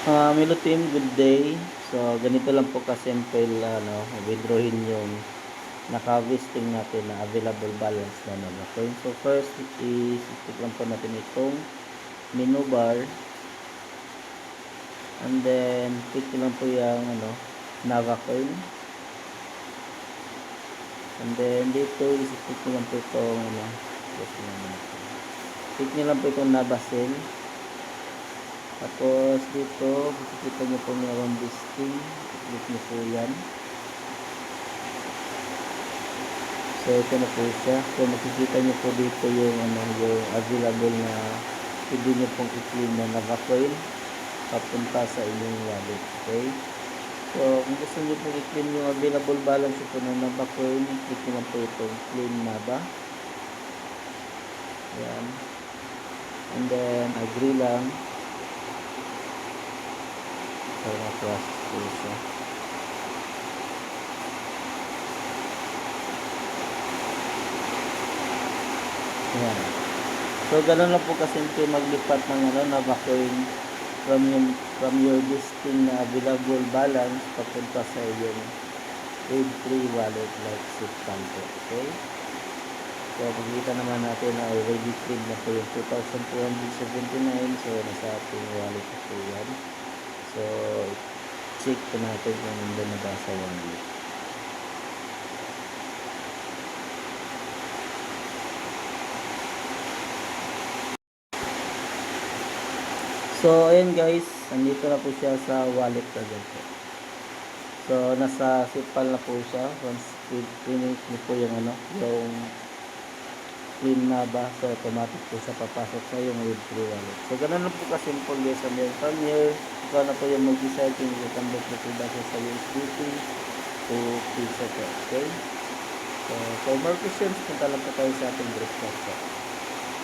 Hello team, good day. So, ganito lang po ka-simple withdrawin yung naka-vesting natin na available balance na Navacoin. So, first i-click lang po natin itong menu bar and then click lang po yung Navacoin. And then dito i-click lang po itong click nyo lang po itong Navasen. Tapos dito, makikita nyo po mayroong listing. Click nyo po yan. So ito na po siya. So makikita nyo po dito yung yung available na pwede nyo pong i-claim na Navacoin papunta sa inyong wallet. Okay? So kung gusto nyo pong i-claim yung available balance po ng Navacoin, click nyo lang po itong claim Nava. Yan. And then agree lang. So na-process po siya. Yan. So ganun lang po kasimple maglipat ng Navacoin from your listing na available balance papunta sa iyong Web3 wallet like Zipcaldo. Okay? So makikita naman natin na already trade na po yung 2,279. So nasa ating wallet na po yan. So check po natin kung nandun na ba sa wallet. So ayan guys, nandito na po siya sa wallet agad po. So nasa Zipal na po siya. Once pinit niyo po yung yung clean na ba, so automatic po siya papasok sa yung Web3 wallet. So ganun lang po ka-simple guys. And then from here, ikaw na po yung mag-decide kung i-convert na po ba sa USDT to Pisa po. Okay? So for more questions, punta lang po tayo sa ating group chat po.